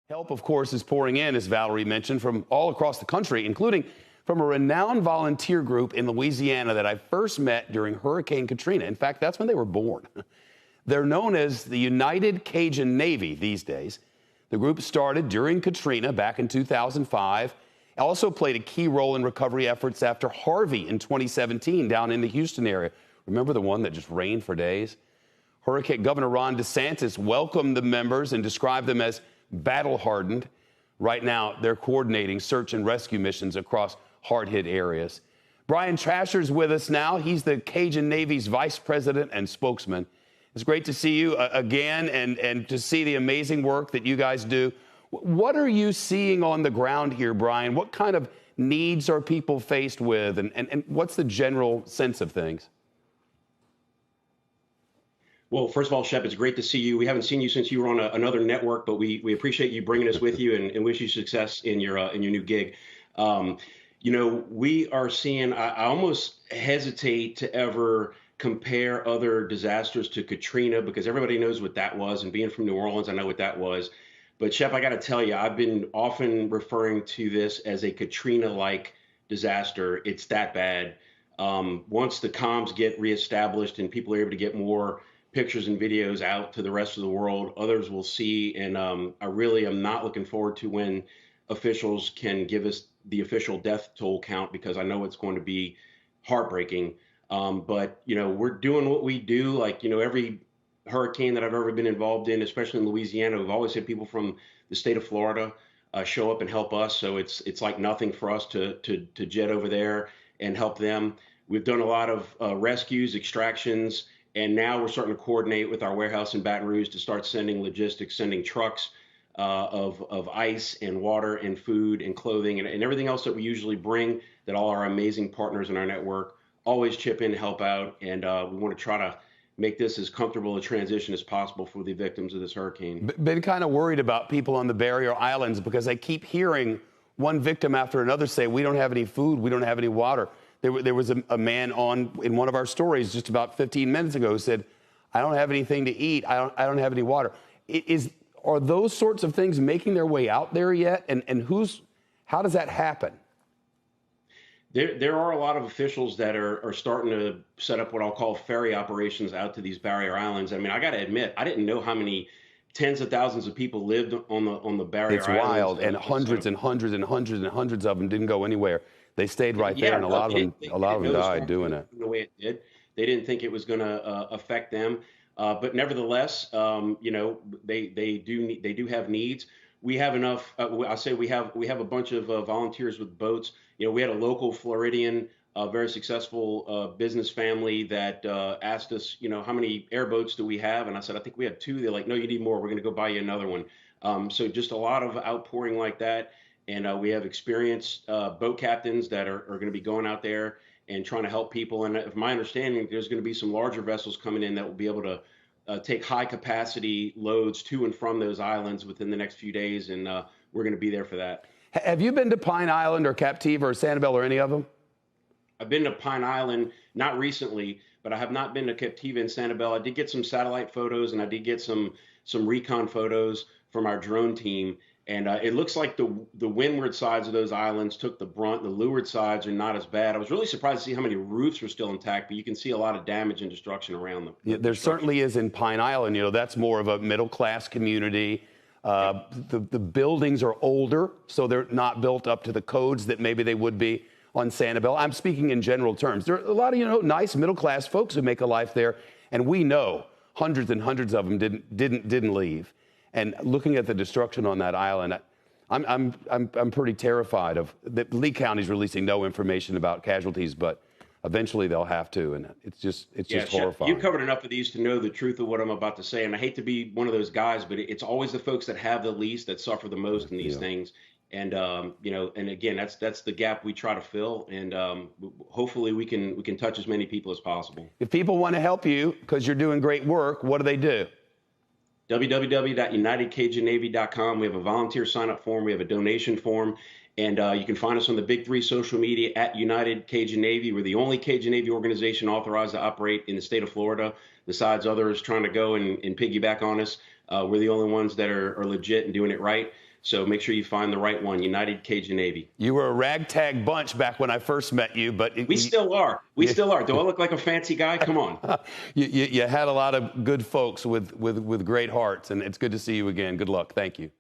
Help, of course, is pouring in, as Valerie mentioned, from all across the country, including from a renowned volunteer group in Louisiana that I first met during Hurricane Katrina. In fact, that's when they were born. They're known as the United Cajun Navy these days. The group started during Katrina back in 2005, also played a key role in recovery efforts after Harvey in 2017 down in the Houston area. Remember the one that just rained for days? Hurricane Governor Ron DeSantis welcomed the members and described them as battle-hardened. Right now, they're coordinating search and rescue missions across hard-hit areas. Brian Trasher's with us now. He's the Cajun Navy's vice president and spokesman. It's great to see you again and to see the amazing work that you guys do. What are you seeing on the ground here, Brian? What kind of needs are people faced with, and what's the general sense of things? Well, first of all, Shep, it's great to see you. We haven't seen you since you were on another network, but we appreciate you bringing us with you and wish you success in your new gig. We are seeing, I almost hesitate to ever compare other disasters to Katrina because everybody knows what that was. And being from New Orleans, I know what that was. But Shep, I got to tell you, I've been often referring to this as a Katrina-like disaster. It's that bad. Once the comms get reestablished and people are able to get more pictures and videos out to the rest of the world, others will see. And I really am not looking forward to when officials can give us the official death toll count, because I know it's going to be heartbreaking. But we're doing what we do. Like, every hurricane that I've ever been involved in, especially in Louisiana, we've always had people from the state of Florida show up and help us. So it's like nothing for us to jet over there and help them. We've done a lot of rescues, extractions, and now we're starting to coordinate with our warehouse in Baton Rouge to start sending logistics, sending trucks of ice and water and food and clothing and everything else that we usually bring, that all our amazing partners in our network always chip in to help out. And we want to try to make this as comfortable a transition as possible for the victims of this hurricane. Been kind of worried about people on the barrier islands because I keep hearing one victim after another say, we don't have any food, we don't have any water. There was a man in one of our stories just about 15 minutes ago who said, I don't have anything to eat, I don't have any water. Are those sorts of things making their way out there yet? And how does that happen? There are a lot of officials that are starting to set up what I'll call ferry operations out to these barrier islands. I mean, I got to admit, I didn't know how many tens of thousands of people lived on the barrier islands. It's wild, and hundreds and hundreds and hundreds and hundreds of them didn't go anywhere. They stayed right there, and a lot of them died doing it. The way it did, they didn't think it was going to affect them, but nevertheless, they do have needs. We have enough. I say we have a bunch of volunteers with boats. We had a local Floridian, very successful business family that asked us, how many airboats do we have? And I said, I think we have 2. They're like, no, you need more. We're going to go buy you another one. So just a lot of outpouring like that. And we have experienced boat captains that are going to be going out there and trying to help people. And from my understanding, there's going to be some larger vessels coming in that will be able to take high capacity loads to and from those islands within the next few days. And we're going to be there for that. Have you been to Pine Island or Captiva or Sanibel or any of them? I've been to Pine Island, not recently, but I have not been to Captiva and Sanibel. I did get some satellite photos, and I did get some recon photos from our drone team. And it looks like the windward sides of those islands took the brunt. The leeward sides are not as bad. I was really surprised to see how many roofs are still intact, but you can see a lot of damage and destruction around them. Yeah, there certainly is in Pine Island. That's more of a middle-class community. The buildings are older, so they're not built up to the codes that maybe they would be on Sanibel. I'm speaking in general terms. There are a lot of nice middle-class folks who make a life there, and we know hundreds and hundreds of them didn't leave. And looking at the destruction on that island, I'm pretty terrified of that. Lee County's releasing no information about casualties, but eventually they'll have to, and it's just horrifying. You've covered enough of these to know the truth of what I'm about to say, and I hate to be one of those guys, but it's always the folks that have the least that suffer the most in these things. And and again, that's the gap we try to fill, and hopefully we can touch as many people as possible. If people want to help you because you're doing great work, what do they do? www.unitedcajunnavy.com. We have a volunteer sign-up form. We have a donation form. And you can find us on the big 3 social media at United Cajun Navy. We're the only Cajun Navy organization authorized to operate in the state of Florida, besides others trying to go and piggyback on us. We're the only ones that are legit and doing it right. So make sure you find the right one, United Cajun Navy. You were a ragtag bunch back when I first met you, but We still are. We still are. Do I look like a fancy guy? Come on. You had a lot of good folks with great hearts, and it's good to see you again. Good luck. Thank you.